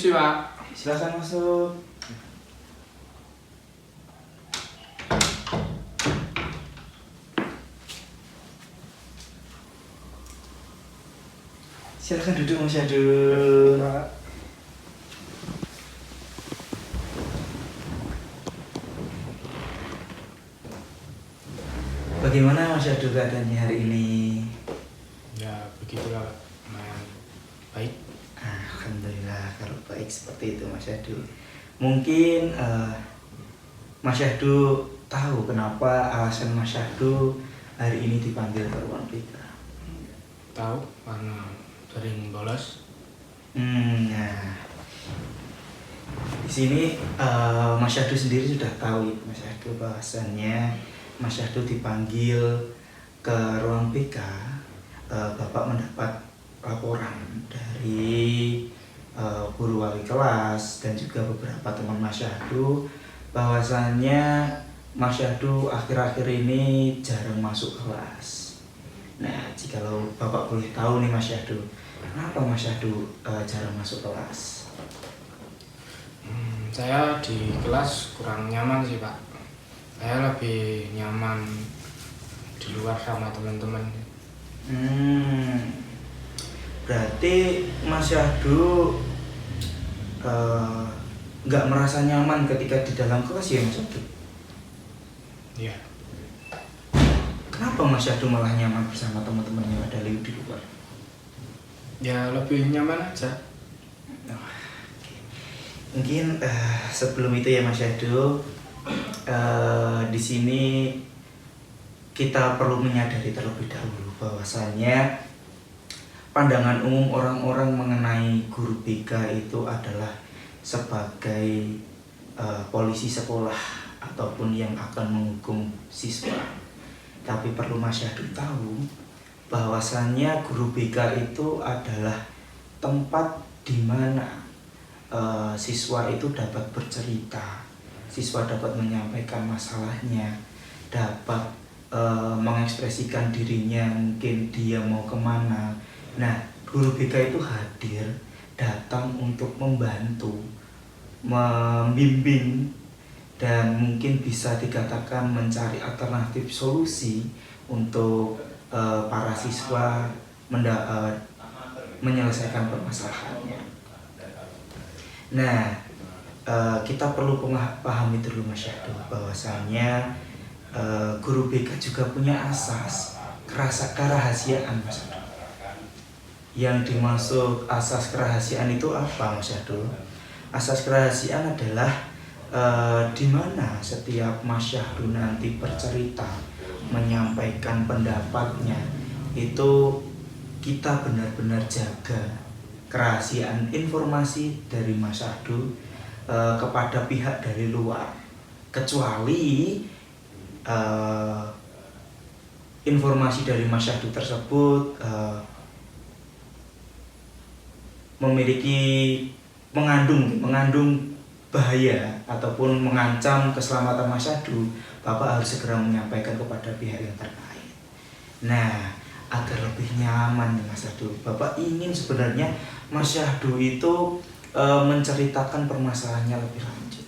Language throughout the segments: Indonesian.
Permisi, Pak. Silakan masuk. Silakan duduk Mas Syahdu. Pak. Bagaimana Mas Syahdu keadaannya hari ini? Ya, begitulah, Pak. Lumayan baik. Alhamdulillah kalau baik seperti itu Mas Syahdu. Mungkin Mas Syahdu tahu kenapa alasan Mas Syahdu hari ini dipanggil ke ruang BK? Tahu karena sering bolos. Nah, di sini Mas Syahdu sendiri sudah tahu Mas Syahdu bahwasannya Mas Syahdu dipanggil ke ruang BK. Bapak mendapat laporan dari guru wali kelas dan juga beberapa teman Mas Syahdu bahwasannya Mas Syahdu akhir-akhir ini jarang masuk kelas. Nah, jikalau Bapak boleh tahu nih Mas Syahdu, kenapa Mas Syahdu jarang masuk kelas? Saya di kelas kurang nyaman sih, Pak. Saya lebih nyaman di luar sama teman-teman. Berarti Mas Syahdu nggak merasa nyaman ketika di dalam kelas ya Mas Syahdu? Iya. Kenapa Mas Syahdu malah nyaman bersama teman-teman yang ada di luar? Ya, lebih nyaman aja. Mungkin sebelum itu ya Mas Syahdu, di sini kita perlu menyadari terlebih dahulu bahwasannya pandangan umum orang-orang mengenai guru BK itu adalah sebagai polisi sekolah ataupun yang akan menghukum siswa. Tapi perlu Mas Syahdu tahu bahwasannya guru BK itu adalah tempat di mana siswa itu dapat bercerita, siswa dapat menyampaikan masalahnya, dapat mengekspresikan dirinya, mungkin dia mau kemana. Nah, guru BK itu hadir, datang untuk membantu, membimbing, dan mungkin bisa dikatakan mencari alternatif solusi untuk para siswa menyelesaikan permasalahannya. Nah, kita perlu pahami dulu Mas Syahdu bahwasanya guru BK juga punya asas kerahasiaan Mas Syahdu. Yang dimaksud asas kerahasiaan itu apa Mas Syahdu? Asas kerahasiaan adalah di mana setiap Mas Syahdu nanti bercerita, menyampaikan pendapatnya, itu kita benar-benar jaga kerahasiaan informasi dari Mas Syahdu kepada pihak dari luar, kecuali informasi dari Mas Syahdu tersebut mengandung bahaya ataupun mengancam keselamatan Mas Syahdu, Bapak harus segera menyampaikan kepada pihak yang terkait. Nah, agar lebih nyaman Mas Syahdu, Bapak ingin sebenarnya Mas Syahdu itu menceritakan permasalahannya lebih lanjut.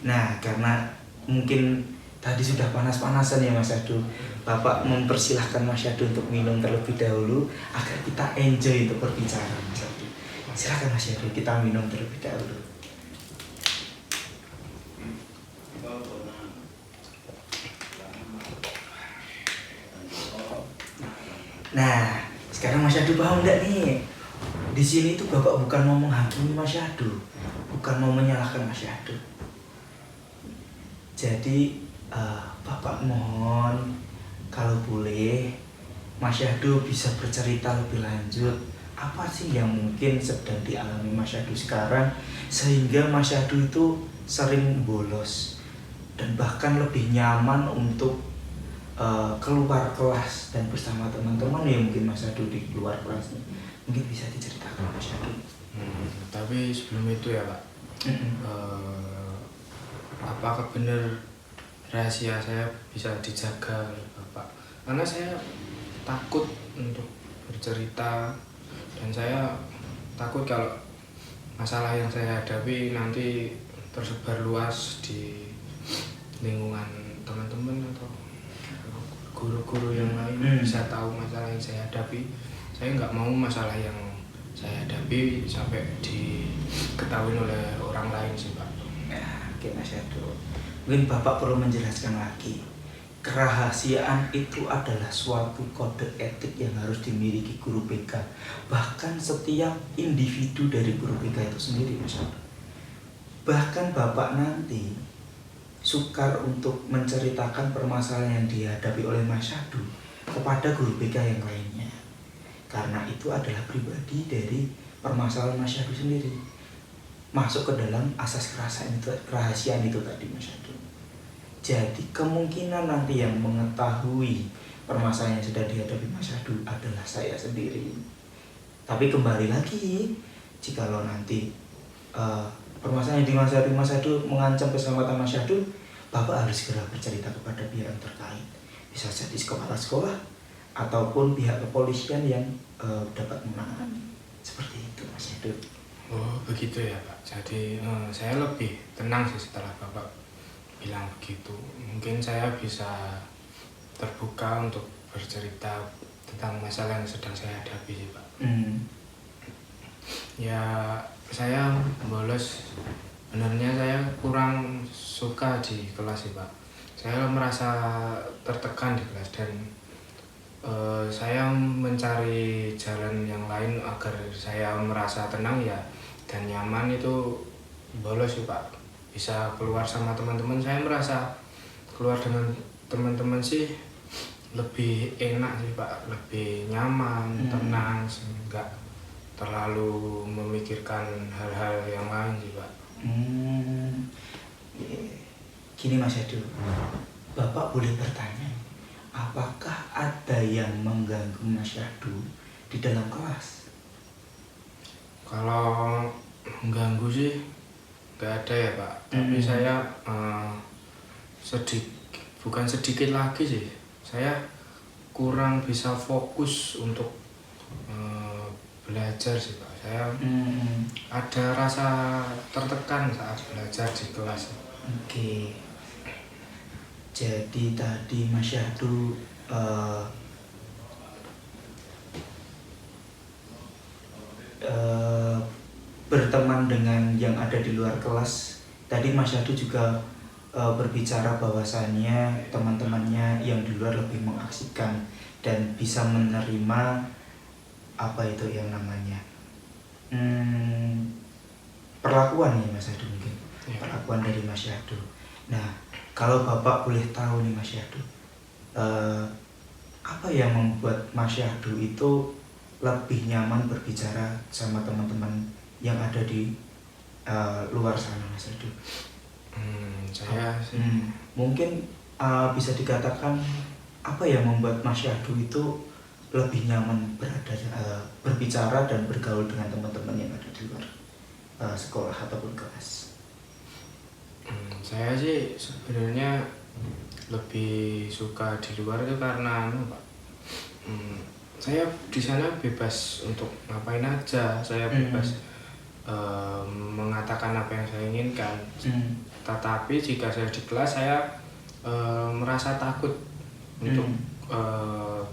Nah, karena mungkin tadi sudah panas-panasan ya Mas Syahdu, Bapak mempersilahkan Mas Syahdu untuk minum terlebih dahulu agar kita enjoy untuk berbicara Mas Syahdu. Silakan Mas Syahdu, kita minum terlebih dahulu. Nah, sekarang Mas Syahdu paham enggak nih? Di sini tuh Bapak bukan mau menghakimi Mas Syahdu, bukan mau menyalahkan Mas Syahdu. Jadi Bapak mohon kalau boleh Mas Syahdu bisa bercerita lebih lanjut. Apa sih yang mungkin sedang dialami Mas Syahdu sekarang sehingga Mas Syahdu itu sering bolos dan bahkan lebih nyaman untuk keluar kelas dan bersama teman-teman ya mungkin Mas Syahdu di luar kelas nih. Mungkin bisa diceritakan Mas Syahdu. Tapi sebelum itu ya Pak, apakah benar rahasia saya bisa dijaga oleh Bapak? Karena saya takut untuk bercerita dan saya takut kalau masalah yang saya hadapi nanti tersebar luas di lingkungan teman-teman atau guru-guru yang lain bisa tahu masalah yang saya hadapi. Saya nggak mau masalah yang saya hadapi sampai diketahui oleh orang lain sih Pak. Ya, oke Mas Syahdu. Mungkin Bapak perlu menjelaskan lagi. Kerahasiaan itu adalah suatu kode etik yang harus dimiliki guru BK. Bahkan setiap individu dari guru BK itu sendiri Mas Syahdu. Bahkan Bapak nanti sukar untuk menceritakan permasalahan yang dihadapi oleh Mas Syahdu kepada guru BK yang lainnya. Karena itu adalah pribadi dari permasalahan Mas Syahdu sendiri. Masuk ke dalam asas kerahasiaan itu tadi Mas Syahdu. Jadi kemungkinan nanti yang mengetahui permasalahan yang sudah dihadapi Mas Syahdu adalah saya sendiri. Tapi kembali lagi, jikalau nanti permasalahan yang dihadapi Mas Syahdu mengancam keselamatan Mas Syahdu, Bapak harus segera bercerita kepada pihak yang terkait. Bisa jadi kepala sekolah ataupun pihak kepolisian yang dapat menangani. Seperti itu Mas Syahdu. Oh begitu ya Pak. Jadi saya lebih tenang sih setelah Bapak bilang begitu. Mungkin saya bisa terbuka untuk bercerita tentang masalah yang sedang saya hadapi sih Pak. Ya saya bolos, sebenarnya saya kurang suka di kelas sih Pak. Saya merasa tertekan di kelas dan saya mencari jalan yang lain agar saya merasa tenang ya dan nyaman, itu bolos sih Pak. Bisa keluar sama teman-teman, saya merasa keluar dengan teman-teman sih lebih enak sih Pak, lebih nyaman, tenang, enggak terlalu memikirkan hal-hal yang lain sih Pak. Gini Mas Syahdu, Bapak boleh bertanya, apakah ada yang mengganggu Mas Syahdu di dalam kelas? Kalau mengganggu sih nggak ada ya Pak, tapi saya bukan sedikit lagi sih, saya kurang bisa fokus untuk belajar sih Pak. Saya ada rasa tertekan saat belajar di kelas. Oke. Jadi tadi Mas Syahdu berteman dengan yang ada di luar kelas. Tadi Mas Syahdu juga berbicara bahwasannya teman-temannya yang di luar lebih mengaksikan dan bisa menerima apa itu yang namanya perlakuan ya Mas Syahdu mungkin ya. Perlakuan dari Mas Syahdu. Nah, kalau Bapak boleh tahu nih Mas Syahdu, apa yang membuat Mas Syahdu itu lebih nyaman berbicara sama teman-teman yang ada di luar sana Mas Syahdu? Saya mungkin bisa dikatakan apa yang membuat Mas Syahdu itu lebih nyaman berbicara dan bergaul dengan teman-teman yang ada di luar sekolah ataupun kelas? Saya sih sebenarnya lebih suka di luar itu karena Pak, saya di sana bebas untuk ngapain aja, saya bebas mengatakan apa yang saya inginkan. Tetapi jika saya di kelas, saya merasa takut untuk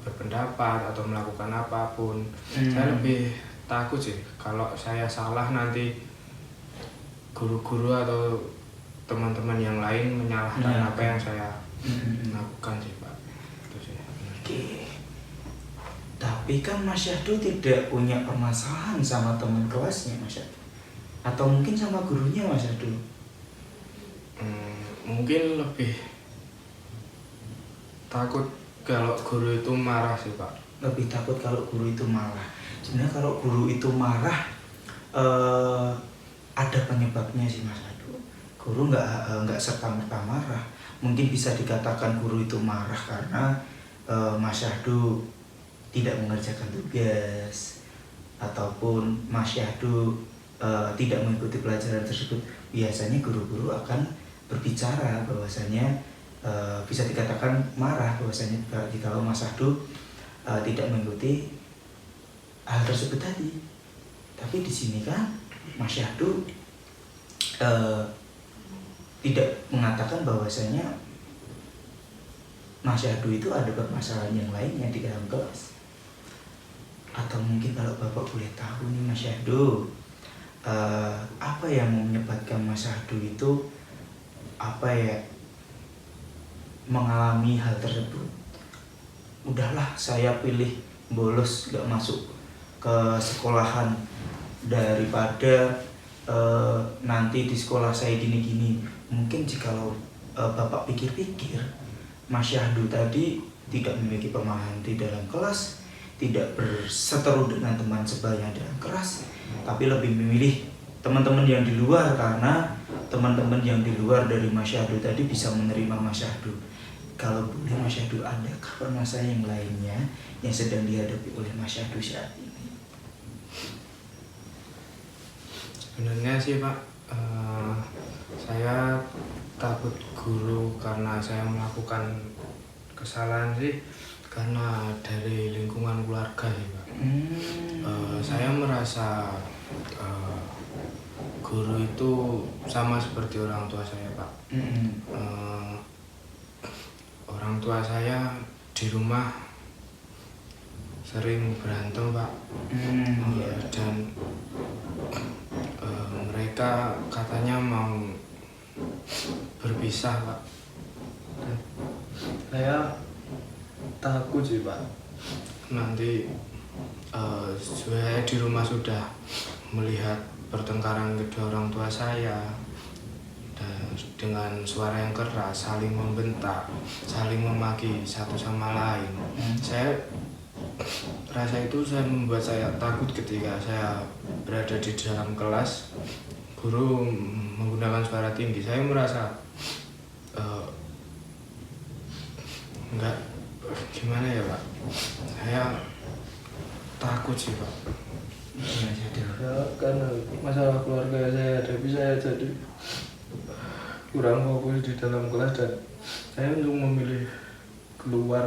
berpendapat atau melakukan apapun. Saya lebih takut sih kalau saya salah nanti guru-guru atau teman-teman yang lain menyalahkan apa yang saya lakukan sih Pak. Itu sih. Oke. Tapi kan Mas Syahdu tidak punya permasalahan sama teman kelasnya Mas Syahdu, atau mungkin sama gurunya Mas Syahdu? Mungkin lebih takut kalau guru itu marah sih Pak. Lebih takut kalau guru itu marah. Sebenarnya kalau guru itu marah ada penyebabnya sih Mas Syahdu. Guru nggak serta-merta marah. Mungkin bisa dikatakan guru itu marah karena Mas Syahdu tidak mengerjakan tugas, ataupun Mas Syahdu tidak mengikuti pelajaran tersebut. Biasanya guru-guru akan berbicara bahwasanya bisa dikatakan marah bahwasanya jika Mas Syahdu tidak mengikuti hal tersebut tadi. Tapi di sini kan Mas Syahdu tidak mengatakan bahwasanya Mas Syahdu itu ada permasalahan yang lainnya di dalam kelas. Atau mungkin kalau Bapak boleh tahu nih Mas Syahdu, apa yang menyebabkan Mas Syahdu itu mengalami hal tersebut? Udahlah, saya pilih bolos gak masuk ke sekolahan daripada nanti di sekolah saya gini-gini. Mungkin jikalau Bapak pikir-pikir, Mas Syahdu tadi tidak memiliki pemahaman di dalam kelas, tidak berseteru dengan teman sebayanya dalam kelas, tapi lebih memilih teman-teman yang di luar, karena teman-teman yang di luar dari Mas Syahdu tadi bisa menerima Mas Syahdu. Kalau boleh Mas Syahdu, adakah permasalahan yang lainnya yang sedang dihadapi oleh Mas Syahdu saat ini? Sebenarnya sih Pak, saya takut guru karena saya melakukan kesalahan sih karena dari lingkungan keluarga sih Pak. Saya merasa guru itu sama seperti orang tua saya Pak. Orang tua saya di rumah sering berantem Pak. Dan mereka katanya mau berpisah Pak. Saya takut sih Pak, nanti saya di rumah sudah melihat pertengkaran kedua orang tua saya dan dengan suara yang keras, saling membentak, saling memaki satu sama lain. Saya rasa itu membuat saya takut ketika saya berada di dalam kelas, guru menggunakan suara tinggi. Saya merasa enggak, gimana ya Pak, saya takut sih Pak. Ya, karena masalah keluarga saya hadapi, saya jadi kurang fokus di dalam kelas dan saya untuk memilih keluar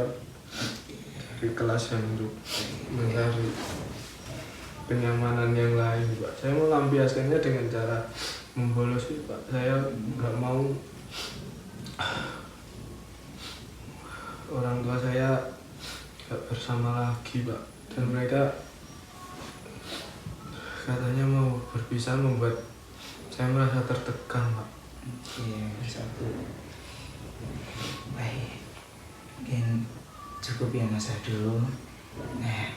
dari kelas dan untuk mencari kenyamanan yang lain Pak. Saya melampiaskannya dengan cara membolos sih Pak. Saya nggak mau orang tua saya nggak bersama lagi Pak, dan mereka katanya mau berpisah, membuat saya merasa tertekan Pak. Satu. Baik, mungkin cukup ya Mas Syahdu. Nah,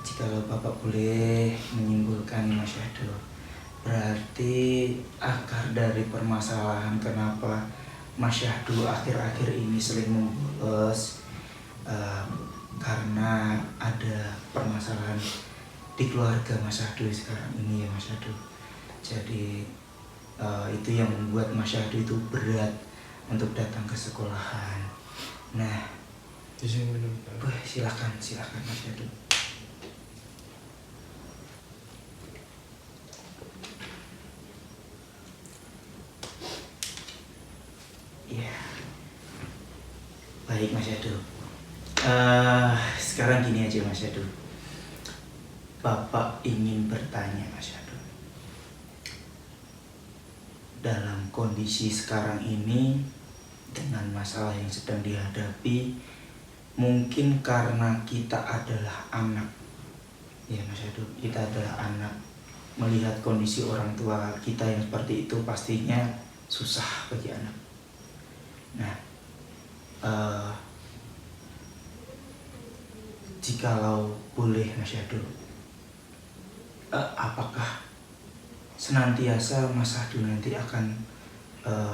jika Bapak boleh menyimpulkan Mas Syahdu, berarti akar dari permasalahan kenapa Mas Syahdu akhir-akhir ini sering membolos karena ada permasalahan di keluarga Mas Syahdu sekarang ini ya Mas Syahdu. Jadi itu yang membuat Mas Syahdu itu berat untuk datang ke sekolahan. Nah, silakan Mas Syahdu. Ya, baik Mas Syahdu. Sekarang gini aja Mas Syahdu, Bapak ingin bertanya Mas Syahdu, dalam kondisi sekarang ini dengan masalah yang sedang dihadapi, mungkin karena kita adalah anak, ya Mas Syahdu, kita adalah anak, melihat kondisi orang tua kita yang seperti itu pastinya susah bagi anak. Nah, jikalau boleh Mas Syahdu, apakah senantiasa Mas Syahdu nanti akan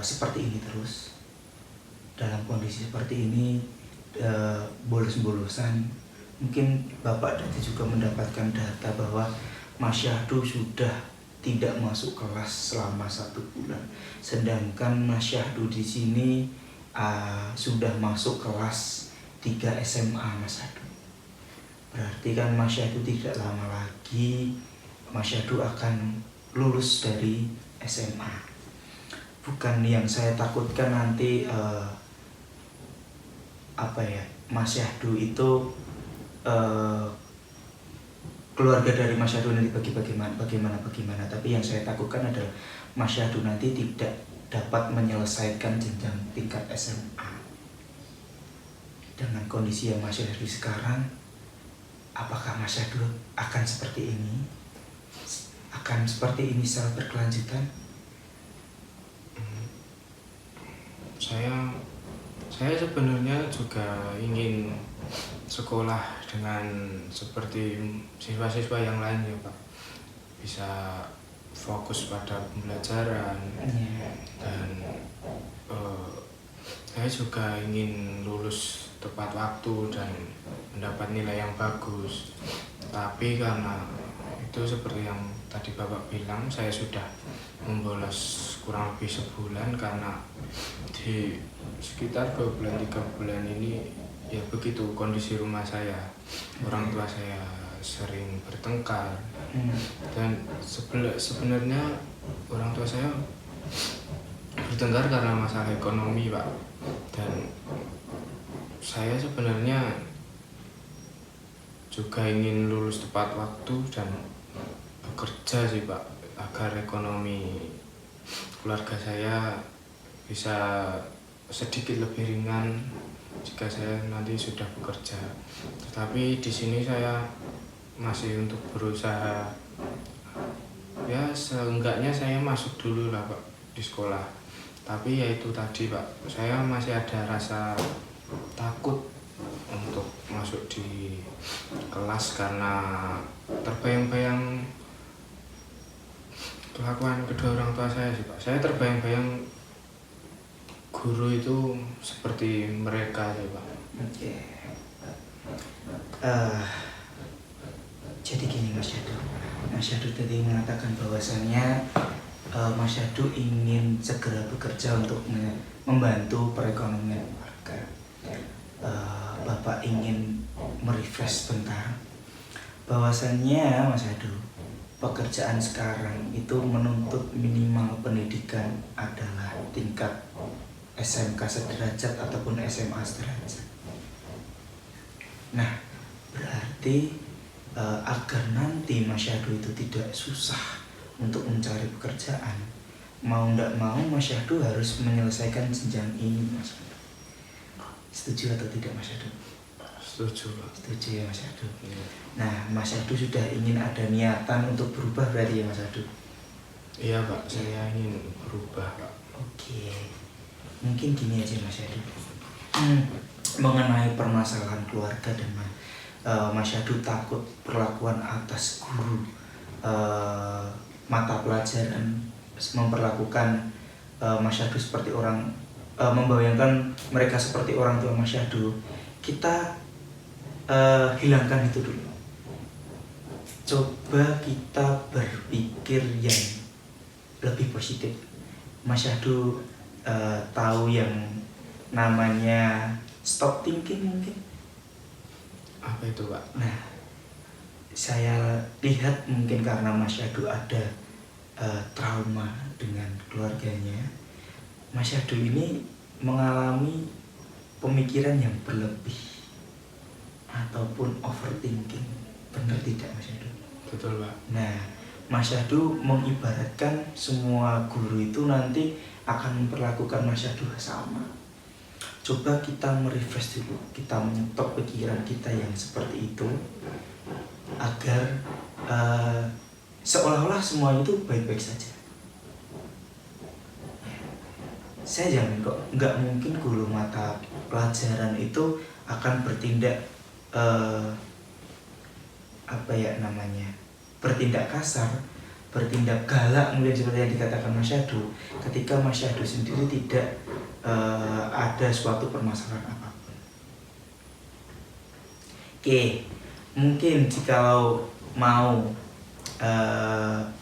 seperti ini terus? Dalam kondisi seperti ini, bolos-bolosan, mungkin Bapak tadi juga mendapatkan data bahwa Mas Syahdu sudah tidak masuk kelas selama 1 bulan, sedangkan Mas Syahdu di sini sudah masuk kelas 3 SMA Mas Syahdu. Berarti kan Mas Syahdu tidak lama lagi Mas Syahdu akan lulus dari SMA. Bukan yang saya takutkan nanti Mas Syahdu itu keluarga dari Mas Syahdu nanti bagaimana, tapi yang saya takutkan adalah Mas Syahdu nanti tidak dapat menyelesaikan jenjang tingkat SMA. Dengan kondisi yang Mas Syahdu sekarang, apakah Mas Syahdu akan seperti ini? Akan seperti ini secara berkelanjutan? Saya sebenarnya juga ingin sekolah dengan seperti siswa-siswa yang lain ya Pak, bisa fokus pada pembelajaran dan saya juga ingin lulus tepat waktu dan mendapat nilai yang bagus. Tapi karena itu seperti yang tadi Bapak bilang, saya sudah membolos kurang lebih sebulan karena di sekitar 2 bulan 3 bulan ini ya begitu kondisi rumah saya, orang tua saya sering bertengkar dan sebenarnya orang tua saya bertengkar karena masalah ekonomi Pak, dan saya sebenarnya juga ingin lulus tepat waktu dan bekerja sih Pak, agar ekonomi keluarga saya bisa sedikit lebih ringan jika saya nanti sudah bekerja. Tetapi di sini saya masih untuk berusaha, ya seenggaknya saya masuk dulu lah Pak di sekolah. Tapi ya itu tadi Pak, saya masih ada rasa takut untuk masuk di kelas karena terbayang-bayang kelakuan kedua orang tua saya sih Pak. Saya terbayang-bayang guru itu seperti mereka sih Pak. Oke. Jadi gini Mas Syahdu tadi mengatakan bahwasannya Mas Syahdu ingin segera bekerja untuk membantu perekonomian keluarga. Bapak ingin merefresh sebentar bahwasannya Mas Syahdu, pekerjaan sekarang itu menuntut minimal pendidikan adalah tingkat SMK sederajat ataupun SMA sederajat. Nah, berarti agar nanti Mas Syahdu itu tidak susah untuk mencari pekerjaan, mau tidak mau Mas Syahdu harus menyelesaikan jenjang ini Mas Syahdu. Setuju atau tidak Mas Syahdu? Setuju Pak. Setuju ya Mas Syahdu. Nah, Mas Syahdu sudah ingin ada niatan untuk berubah berarti ya Mas Syahdu? Iya Pak, saya ingin berubah Pak. Oke, mungkin gini aja Mas Syahdu, mengenai permasalahan keluarga dan Mas Syahdu takut perlakuan atas guru mata pelajaran memperlakukan Mas Syahdu seperti orang, membayangkan mereka seperti orang tua Mas Syahdu. Kita hilangkan itu dulu. Coba kita berpikir yang lebih positif. Mas Syahdu tahu yang namanya stop thinking mungkin? Apa itu Pak? Nah, saya lihat mungkin karena Mas Syahdu ada trauma dengan keluarganya, Mas Syahdu ini mengalami pemikiran yang berlebih ataupun overthinking. Benar tidak Mas Syahdu? Betul Pak. Nah, Mas Syahdu mengibaratkan semua guru itu nanti akan memperlakukan Mas Syahdu sama. Coba kita merefresh dulu, kita menyetop pikiran kita yang seperti itu agar seolah-olah semua itu baik-baik saja. Saya jamin kok, nggak mungkin guru mata pelajaran itu akan bertindak bertindak kasar, bertindak galak mungkin seperti yang dikatakan Mas Syahdu ketika Mas Syahdu sendiri tidak ada suatu permasalahan apapun. Oke, mungkin jikalau mau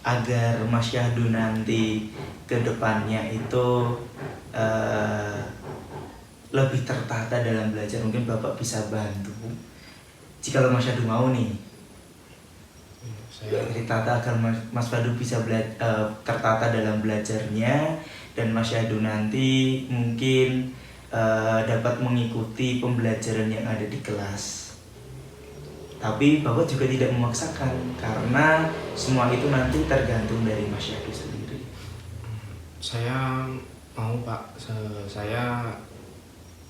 agar Mas Syahdu nanti ke depannya itu lebih tertata dalam belajar, mungkin Bapak bisa bantu. Jikalau Mas Syahdu mau nih, Saya ditata agar Mas Syahdu bisa tertata dalam belajarnya, dan Mas Syahdu nanti mungkin dapat mengikuti pembelajaran yang ada di kelas. Tapi Bapak juga tidak memaksakan karena semua itu nanti tergantung dari Mas Syahdu sendiri. Saya mau Pak, saya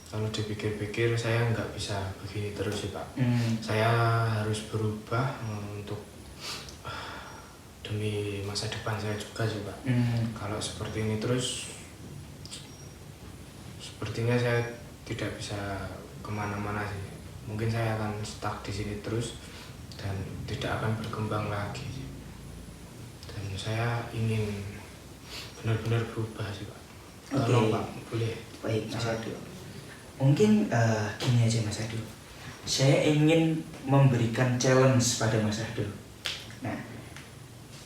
kalau dipikir-pikir saya nggak bisa begini terus sih Pak. Saya harus berubah untuk demi masa depan saya juga sih Pak. Kalau seperti ini terus, sepertinya saya tidak bisa kemana-mana sih. Mungkin saya akan stuck di sini terus dan tidak akan berkembang lagi. Dan saya ingin benar-benar berubah sih Pak. Tolong Pak, boleh. Baik Mas Syahdu. Mungkin gini aja Mas Syahdu. Saya ingin memberikan challenge pada Mas Syahdu. Nah,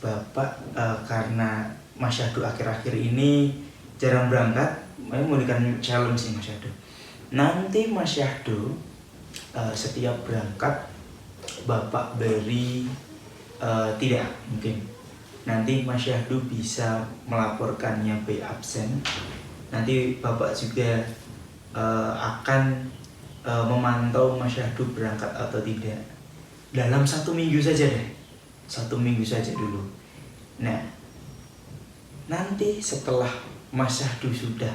Bapak karena Mas Syahdu akhir-akhir ini jarang berangkat, saya mau memberikan challenge nih Mas Syahdu. Nanti Mas Syahdu setiap berangkat Bapak beri tidak mungkin nanti Mas Syahdu bisa melaporkannya B absen. Nanti Bapak juga akan memantau Mas Syahdu berangkat atau tidak dalam 1 minggu saja deh, 1 minggu saja dulu. Nah, nanti setelah Mas Syahdu sudah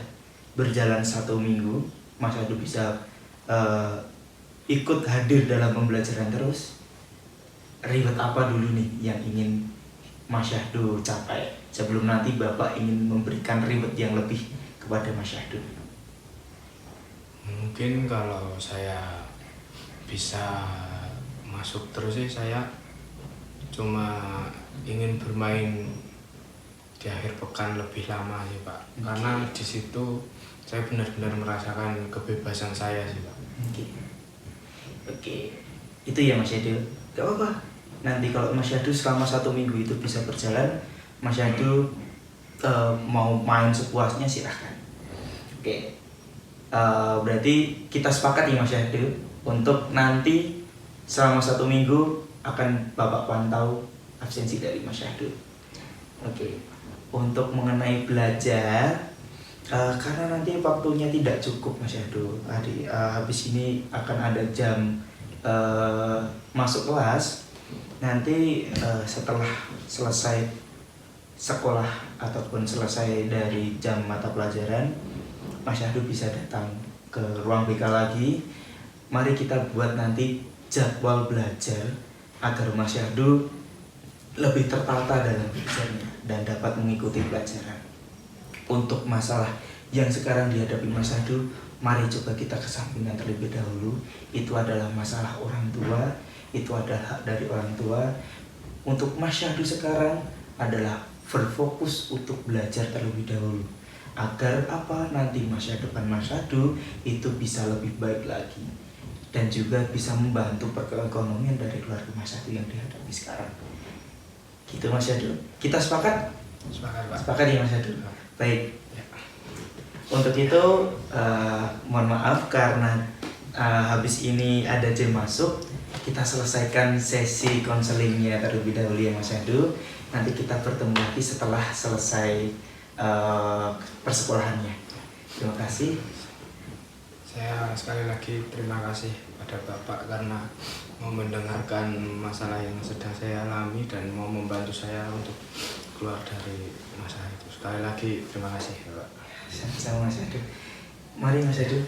berjalan 1 minggu, Mas Syahdu bisa ikut hadir dalam pembelajaran terus. Reward apa dulu nih yang ingin Mas Syahdu capai sebelum nanti Bapak ingin memberikan reward yang lebih kepada Mas Syahdu? Mungkin kalau saya bisa masuk terus sih, saya cuma ingin bermain di akhir pekan lebih lama sih Pak. Karena di situ saya benar-benar merasakan kebebasan saya sih Pak. Oke, itu ya Mas Syahdu. Gak apa-apa. Nanti kalau Mas Syahdu selama 1 minggu itu bisa berjalan, Mas Syahdu mau main sepuasnya silahkan. Oke, berarti kita sepakat ya Mas Syahdu untuk nanti selama 1 minggu akan Bapak pantau absensi dari Mas Syahdu. Oke, untuk mengenai belajar, karena nanti waktunya tidak cukup Mas Syahdu. Habis ini akan ada jam masuk kelas. Nanti setelah selesai sekolah ataupun selesai dari jam mata pelajaran, Mas Syahdu bisa datang ke ruang BK lagi. Mari kita buat nanti jadwal belajar agar Mas Syahdu lebih tertata dalam belajarnya dan dapat mengikuti pelajaran. Untuk masalah yang sekarang dihadapi Mas Syahdu, mari coba kita kesampingkan terlebih dahulu. Itu adalah masalah orang tua, itu adalah hak dari orang tua. Untuk Mas Syahdu sekarang adalah berfokus untuk belajar terlebih dahulu, agar apa nanti masa depan Mas Syahdu itu bisa lebih baik lagi dan juga bisa membantu perekonomian dari keluarga Mas Syahdu yang dihadapi sekarang. Gitu Mas Syahdu. Kita sepakat? Sepakat Pak. Sepakat ya Mas Syahdu. Baik. Untuk itu mohon maaf karena habis ini ada jam masuk. Kita selesaikan sesi konselingnya terlebih dahulu ya Mas Syahdu. Nanti kita bertemu lagi setelah selesai persekolahannya. Terima kasih. Saya sekali lagi terima kasih pada Bapak karena mau mendengarkan masalah yang sedang saya alami dan mau membantu saya untuk keluar dari masalah itu. Sekali lagi terima kasih Bapak. Sama-sama Mas Syahdu. Mari Mas Syahdu.